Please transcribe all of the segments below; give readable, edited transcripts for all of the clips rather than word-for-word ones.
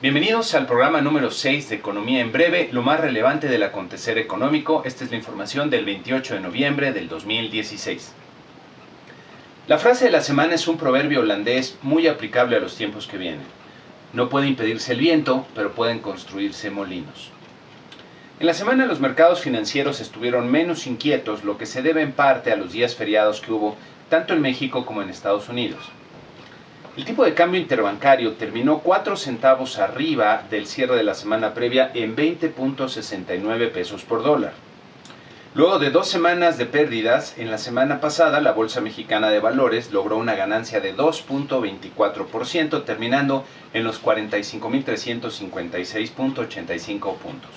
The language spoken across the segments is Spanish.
Bienvenidos al programa número 6 de Economía en Breve, lo más relevante del acontecer económico. Esta es la información del 28 de noviembre del 2016. La frase de la semana es un proverbio holandés muy aplicable a los tiempos que vienen. No puede impedirse el viento, pero pueden construirse molinos. En la semana los mercados financieros estuvieron menos inquietos, lo que se debe en parte a los días feriados que hubo tanto en México como en Estados Unidos. El tipo de cambio interbancario terminó 4 centavos arriba del cierre de la semana previa en 20.69 pesos por dólar. Luego de 2 semanas de pérdidas, en la semana pasada la Bolsa Mexicana de Valores logró una ganancia de 2.24%, terminando en los 45.356.85 puntos.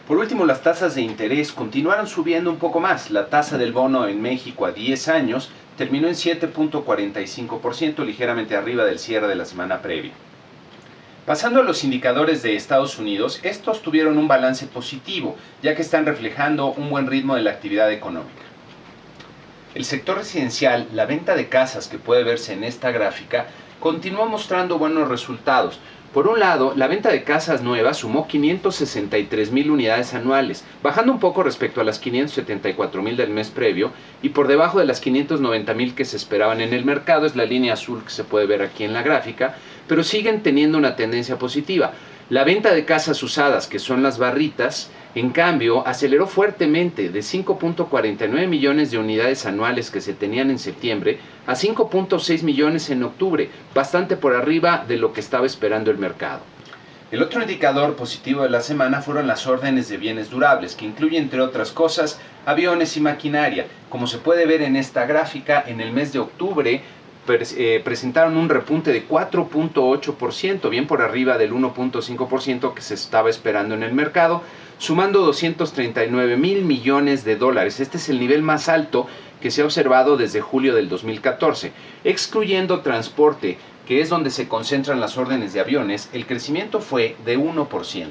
Por último, las tasas de interés continuaron subiendo un poco más. La tasa del bono en México a 10 años terminó en 7.45%, ligeramente arriba del cierre de la semana previa. Pasando a los indicadores de Estados Unidos, estos tuvieron un balance positivo, ya que están reflejando un buen ritmo de la actividad económica. El sector residencial, la venta de casas que puede verse en esta gráfica, continuó mostrando buenos resultados. Por un lado, la venta de casas nuevas sumó 563,000 unidades anuales, bajando un poco respecto a las 574,000 del mes previo y por debajo de las 590,000 que se esperaban en el mercado. Es la línea azul que se puede ver aquí en la gráfica, pero siguen teniendo una tendencia positiva. La venta de casas usadas, que son las barritas, en cambio, aceleró fuertemente de 5.49 millones de unidades anuales que se tenían en septiembre a 5.6 millones en octubre, bastante por arriba de lo que estaba esperando el mercado. El otro indicador positivo de la semana fueron las órdenes de bienes durables, que incluye, entre otras cosas, aviones y maquinaria. Como se puede ver en esta gráfica, en el mes de octubre presentaron un repunte de 4.8%, bien por arriba del 1.5% que se estaba esperando en el mercado, sumando 239,000 millones de dólares. Este es el nivel más alto que se ha observado desde julio del 2014. Excluyendo transporte, que es donde se concentran las órdenes de aviones, el crecimiento fue de 1%.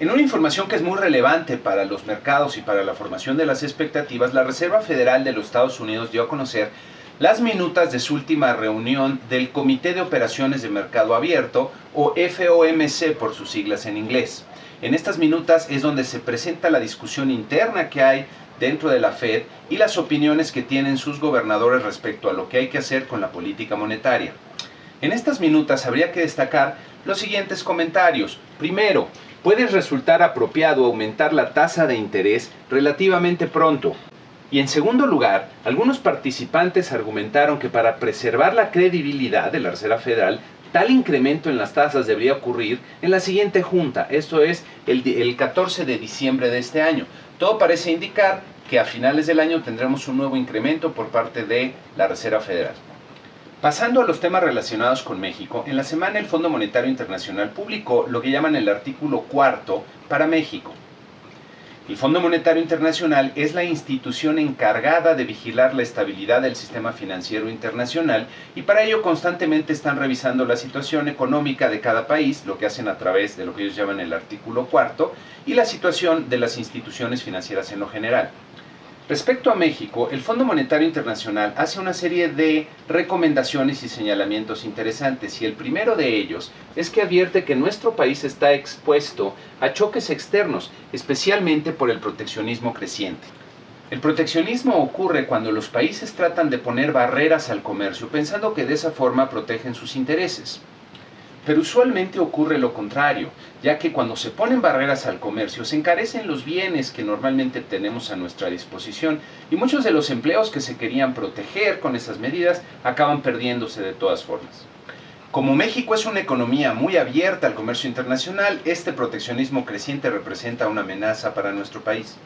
En una información que es muy relevante para los mercados y para la formación de las expectativas, la Reserva Federal de los Estados Unidos dio a conocer las minutas de su última reunión del Comité de Operaciones de Mercado Abierto, o FOMC por sus siglas en inglés. En estas minutas es donde se presenta la discusión interna que hay dentro de la Fed y las opiniones que tienen sus gobernadores respecto a lo que hay que hacer con la política monetaria. En estas minutas habría que destacar los siguientes comentarios. Primero, puede resultar apropiado aumentar la tasa de interés relativamente pronto. Y en segundo lugar, algunos participantes argumentaron que para preservar la credibilidad de la Reserva Federal, tal incremento en las tasas debería ocurrir en la siguiente junta, esto es, el 14 de diciembre de este año. Todo parece indicar que a finales del año tendremos un nuevo incremento por parte de la Reserva Federal. Pasando a los temas relacionados con México, en la semana el Fondo Monetario Internacional publicó lo que llaman el artículo 4 para México. El Fondo Monetario Internacional es la institución encargada de vigilar la estabilidad del sistema financiero internacional y para ello constantemente están revisando la situación económica de cada país, lo que hacen a través de lo que ellos llaman el artículo 4, y la situación de las instituciones financieras en lo general. Respecto a México, el Fondo Monetario Internacional hace una serie de recomendaciones y señalamientos interesantes, y el primero de ellos es que advierte que nuestro país está expuesto a choques externos, especialmente por el proteccionismo creciente. El proteccionismo ocurre cuando los países tratan de poner barreras al comercio, pensando que de esa forma protegen sus intereses. Pero usualmente ocurre lo contrario, ya que cuando se ponen barreras al comercio se encarecen los bienes que normalmente tenemos a nuestra disposición y muchos de los empleos que se querían proteger con esas medidas acaban perdiéndose de todas formas. Como México es una economía muy abierta al comercio internacional, este proteccionismo creciente representa una amenaza para nuestro país.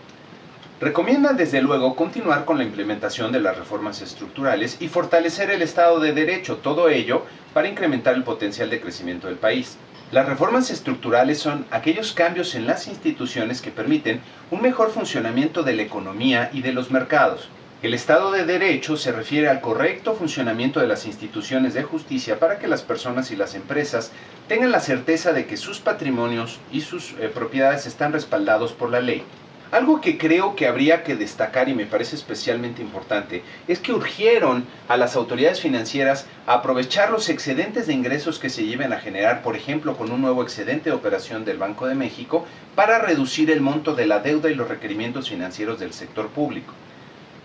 Recomiendan desde luego continuar con la implementación de las reformas estructurales y fortalecer el Estado de Derecho, todo ello para incrementar el potencial de crecimiento del país. Las reformas estructurales son aquellos cambios en las instituciones que permiten un mejor funcionamiento de la economía y de los mercados. El Estado de Derecho se refiere al correcto funcionamiento de las instituciones de justicia para que las personas y las empresas tengan la certeza de que sus patrimonios y sus propiedades están respaldados por la ley. Algo que creo que habría que destacar y me parece especialmente importante es que urgieron a las autoridades financieras a aprovechar los excedentes de ingresos que se lleven a generar, por ejemplo, con un nuevo excedente de operación del Banco de México, para reducir el monto de la deuda y los requerimientos financieros del sector público.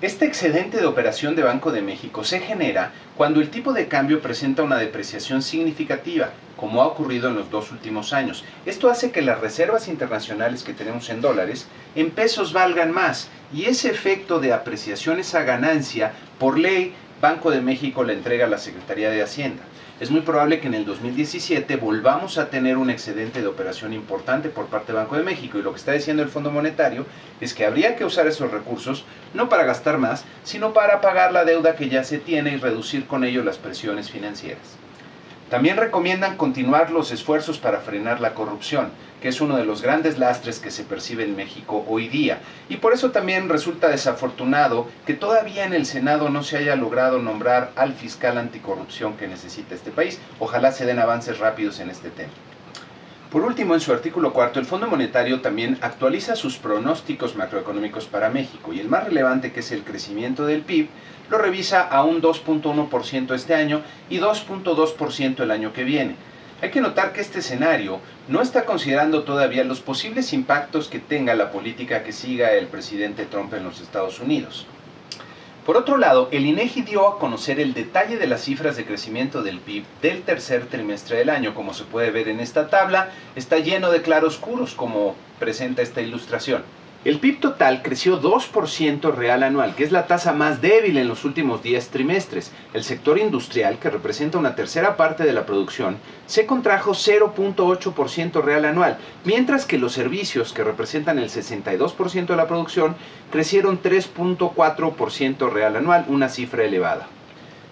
Este excedente de operación de Banco de México se genera cuando el tipo de cambio presenta una depreciación significativa, como ha ocurrido en los 2 últimos años. Esto hace que las reservas internacionales que tenemos en dólares, en pesos valgan más, y ese efecto de apreciación, esa ganancia, por ley, Banco de México la entrega a la Secretaría de Hacienda. Es muy probable que en el 2017 volvamos a tener un excedente de operación importante por parte del Banco de México, y lo que está diciendo el Fondo Monetario es que habría que usar esos recursos no para gastar más, sino para pagar la deuda que ya se tiene y reducir con ello las presiones financieras. También recomiendan continuar los esfuerzos para frenar la corrupción, que es uno de los grandes lastres que se percibe en México hoy día, y por eso también resulta desafortunado que todavía en el Senado no se haya logrado nombrar al fiscal anticorrupción que necesita este país. Ojalá se den avances rápidos en este tema. Por último, en su artículo 4, el Fondo Monetario también actualiza sus pronósticos macroeconómicos para México, y el más relevante, que es el crecimiento del PIB, lo revisa a un 2.1% este año y 2.2% el año que viene. Hay que notar que este escenario no está considerando todavía los posibles impactos que tenga la política que siga el presidente Trump en los Estados Unidos. Por otro lado, el INEGI dio a conocer el detalle de las cifras de crecimiento del PIB del tercer trimestre del año. Como se puede ver en esta tabla, está lleno de claroscuros, como presenta esta ilustración. El PIB total creció 2% real anual, que es la tasa más débil en los últimos 10 trimestres. El sector industrial, que representa una tercera parte de la producción, se contrajo 0.8% real anual, mientras que los servicios, que representan el 62% de la producción, crecieron 3.4% real anual, una cifra elevada.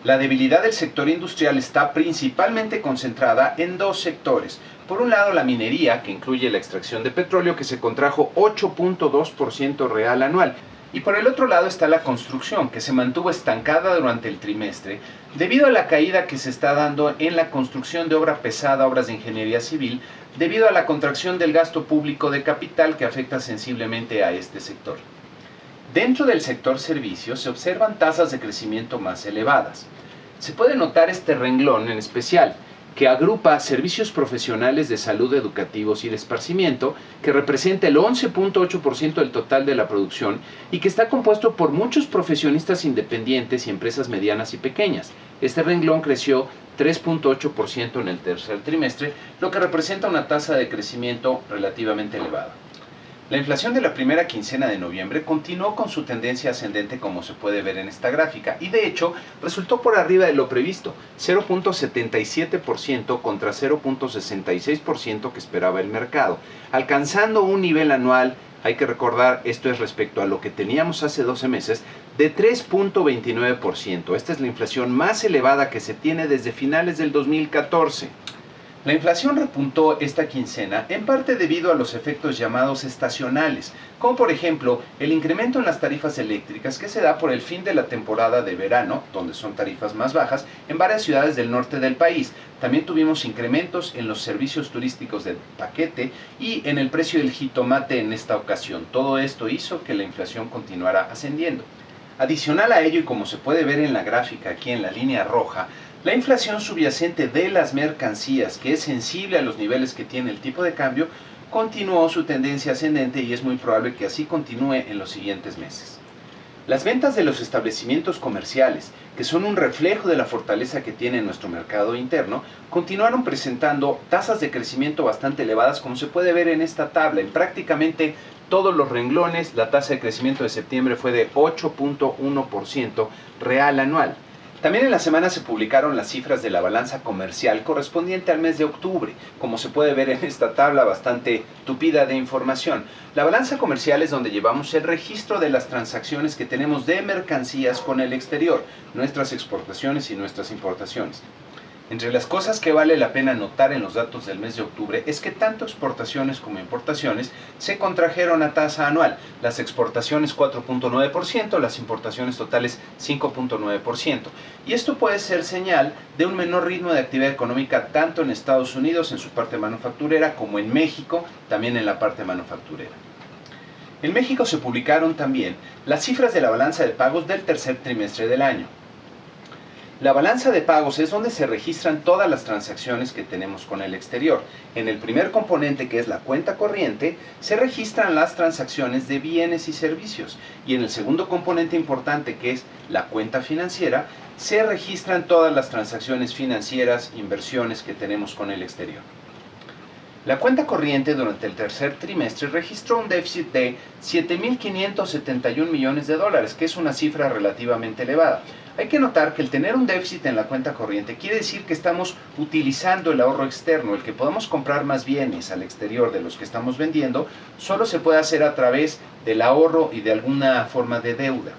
La debilidad del sector industrial está principalmente concentrada en dos sectores. Por un lado, la minería, que incluye la extracción de petróleo, que se contrajo 8.2% real anual. Y por el otro lado está la construcción, que se mantuvo estancada durante el trimestre debido a la caída que se está dando en la construcción de obra pesada, obras de ingeniería civil, debido a la contracción del gasto público de capital que afecta sensiblemente a este sector. Dentro del sector servicios se observan tasas de crecimiento más elevadas. Se puede notar este renglón en especial, que agrupa servicios profesionales de salud, educativos y de esparcimiento, que representa el 11.8% del total de la producción y que está compuesto por muchos profesionistas independientes y empresas medianas y pequeñas. Este renglón creció 3.8% en el tercer trimestre, lo que representa una tasa de crecimiento relativamente elevada. La inflación de la primera quincena de noviembre continuó con su tendencia ascendente, como se puede ver en esta gráfica, y de hecho resultó por arriba de lo previsto, 0.77% contra 0.66% que esperaba el mercado, alcanzando un nivel anual, hay que recordar, esto es respecto a lo que teníamos hace 12 meses, de 3.29%. Esta es la inflación más elevada que se tiene desde finales del 2014. La inflación repuntó esta quincena en parte debido a los efectos llamados estacionales, como por ejemplo el incremento en las tarifas eléctricas que se da por el fin de la temporada de verano, donde son tarifas más bajas, en varias ciudades del norte del país. También tuvimos incrementos en los servicios turísticos de paquete y en el precio del jitomate en esta ocasión. Todo esto hizo que la inflación continuara ascendiendo. Adicional a ello, y como se puede ver en la gráfica aquí en la línea roja, la inflación subyacente de las mercancías, que es sensible a los niveles que tiene el tipo de cambio, continuó su tendencia ascendente y es muy probable que así continúe en los siguientes meses. Las ventas de los establecimientos comerciales, que son un reflejo de la fortaleza que tiene nuestro mercado interno, continuaron presentando tasas de crecimiento bastante elevadas, como se puede ver en esta tabla. En prácticamente todos los renglones, la tasa de crecimiento de septiembre fue de 8.1% real anual. También en la semana se publicaron las cifras de la balanza comercial correspondiente al mes de octubre, como se puede ver en esta tabla bastante tupida de información. La balanza comercial es donde llevamos el registro de las transacciones que tenemos de mercancías con el exterior, nuestras exportaciones y nuestras importaciones. Entre las cosas que vale la pena notar en los datos del mes de octubre es que tanto exportaciones como importaciones se contrajeron a tasa anual. Las exportaciones 4.9%, las importaciones totales 5.9%. Y esto puede ser señal de un menor ritmo de actividad económica tanto en Estados Unidos en su parte manufacturera como en México también en la parte manufacturera. En México se publicaron también las cifras de la balanza de pagos del tercer trimestre del año. La balanza de pagos es donde se registran todas las transacciones que tenemos con el exterior. En el primer componente, que es la cuenta corriente, se registran las transacciones de bienes y servicios. Y en el segundo componente importante, que es la cuenta financiera, se registran todas las transacciones financieras, inversiones que tenemos con el exterior. La cuenta corriente durante el tercer trimestre registró un déficit de 7.571 millones de dólares, que es una cifra relativamente elevada. Hay que notar que el tener un déficit en la cuenta corriente quiere decir que estamos utilizando el ahorro externo, el que podamos comprar más bienes al exterior de los que estamos vendiendo, solo se puede hacer a través del ahorro y de alguna forma de deuda.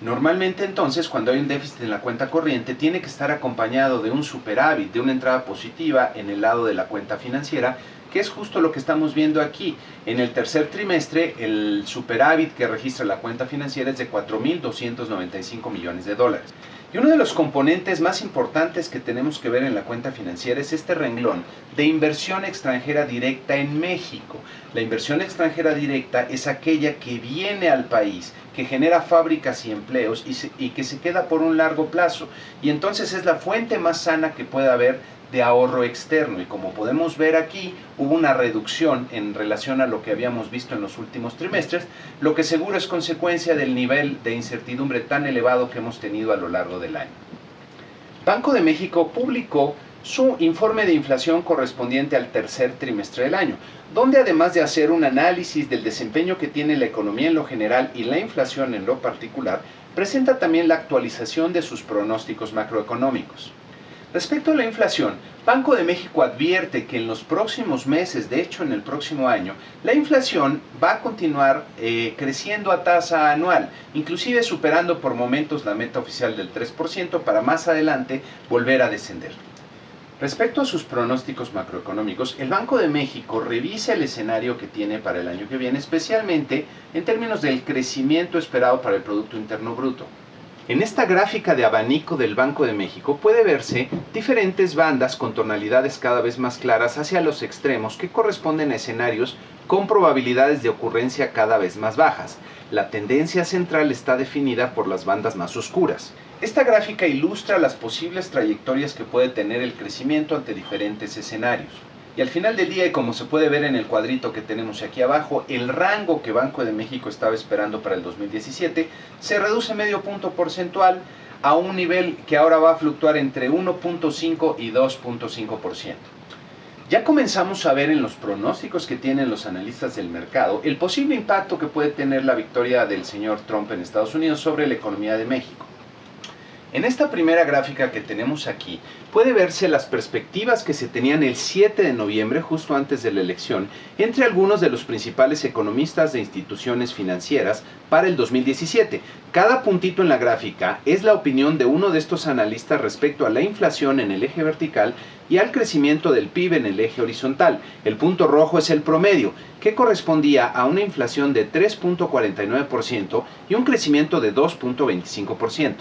Normalmente entonces, cuando hay un déficit en la cuenta corriente, tiene que estar acompañado de un superávit, de una entrada positiva en el lado de la cuenta financiera, que es justo lo que estamos viendo aquí. En el tercer trimestre, el superávit que registra la cuenta financiera es de 4.295 millones de dólares. Y uno de los componentes más importantes que tenemos que ver en la cuenta financiera es este renglón de inversión extranjera directa en México. La inversión extranjera directa es aquella que viene al país, que genera fábricas y empleos y que se queda por un largo plazo. Y entonces es la fuente más sana que puede haber de ahorro externo, y como podemos ver aquí, hubo una reducción en relación a lo que habíamos visto en los últimos trimestres, lo que seguro es consecuencia del nivel de incertidumbre tan elevado que hemos tenido a lo largo del año. Banco de México publicó su informe de inflación correspondiente al tercer trimestre del año, donde además de hacer un análisis del desempeño que tiene la economía en lo general y la inflación en lo particular, presenta también la actualización de sus pronósticos macroeconómicos. Respecto a la inflación, Banco de México advierte que en los próximos meses, de hecho en el próximo año, la inflación va a continuar creciendo a tasa anual, inclusive superando por momentos la meta oficial del 3% para más adelante volver a descender. Respecto a sus pronósticos macroeconómicos, el Banco de México revisa el escenario que tiene para el año que viene, especialmente en términos del crecimiento esperado para el Producto Interno Bruto. En esta gráfica de abanico del Banco de México puede verse diferentes bandas con tonalidades cada vez más claras hacia los extremos que corresponden a escenarios con probabilidades de ocurrencia cada vez más bajas. La tendencia central está definida por las bandas más oscuras. Esta gráfica ilustra las posibles trayectorias que puede tener el crecimiento ante diferentes escenarios. Y al final del día, y como se puede ver en el cuadrito que tenemos aquí abajo, el rango que Banco de México estaba esperando para el 2017 se reduce medio punto porcentual a un nivel que ahora va a fluctuar entre 1.5 y 2.5%. Ya comenzamos a ver en los pronósticos que tienen los analistas del mercado el posible impacto que puede tener la victoria del señor Trump en Estados Unidos sobre la economía de México. En esta primera gráfica que tenemos aquí, puede verse las perspectivas que se tenían el 7 de noviembre, justo antes de la elección, entre algunos de los principales economistas de instituciones financieras para el 2017. Cada puntito en la gráfica es la opinión de uno de estos analistas respecto a la inflación en el eje vertical y al crecimiento del PIB en el eje horizontal. El punto rojo es el promedio, que correspondía a una inflación de 3.49% y un crecimiento de 2.25%.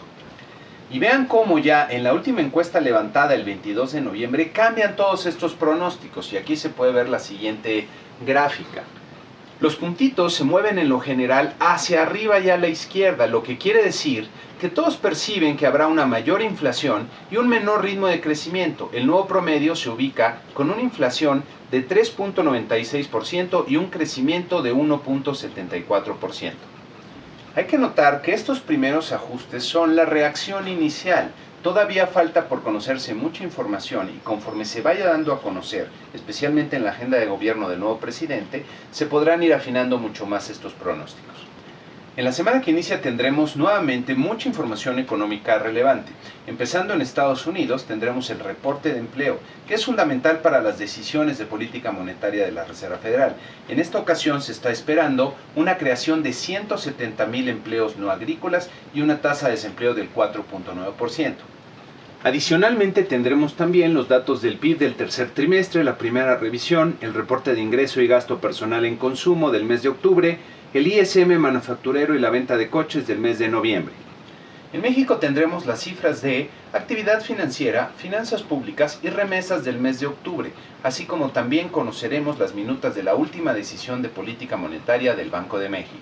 Y vean cómo ya en la última encuesta levantada el 22 de noviembre cambian todos estos pronósticos, y aquí se puede ver la siguiente gráfica. Los puntitos se mueven en lo general hacia arriba y a la izquierda, lo que quiere decir que todos perciben que habrá una mayor inflación y un menor ritmo de crecimiento. El nuevo promedio se ubica con una inflación de 3.96% y un crecimiento de 1.74%. Hay que notar que estos primeros ajustes son la reacción inicial. Todavía falta por conocerse mucha información, y conforme se vaya dando a conocer, especialmente en la agenda de gobierno del nuevo presidente, se podrán ir afinando mucho más estos pronósticos. En la semana que inicia tendremos nuevamente mucha información económica relevante. Empezando en Estados Unidos tendremos el reporte de empleo, que es fundamental para las decisiones de política monetaria de la Reserva Federal. En esta ocasión se está esperando una creación de 170,000 empleos no agrícolas y una tasa de desempleo del 4.9%. Adicionalmente tendremos también los datos del PIB del tercer trimestre, la primera revisión, el reporte de ingreso y gasto personal en consumo del mes de octubre, el ISM manufacturero y la venta de coches del mes de noviembre. En México tendremos las cifras de actividad financiera, finanzas públicas y remesas del mes de octubre, así como también conoceremos las minutas de la última decisión de política monetaria del Banco de México.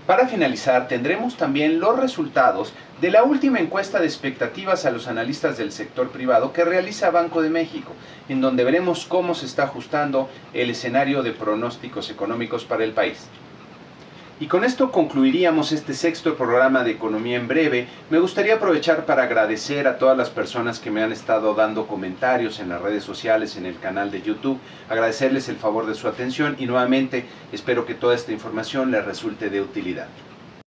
Para finalizar, tendremos también los resultados de la última encuesta de expectativas a los analistas del sector privado que realiza Banco de México, en donde veremos cómo se está ajustando el escenario de pronósticos económicos para el país. Y con esto concluiríamos este sexto programa de Economía en Breve. Me gustaría aprovechar para agradecer a todas las personas que me han estado dando comentarios en las redes sociales, en el canal de YouTube, agradecerles el favor de su atención y nuevamente espero que toda esta información les resulte de utilidad.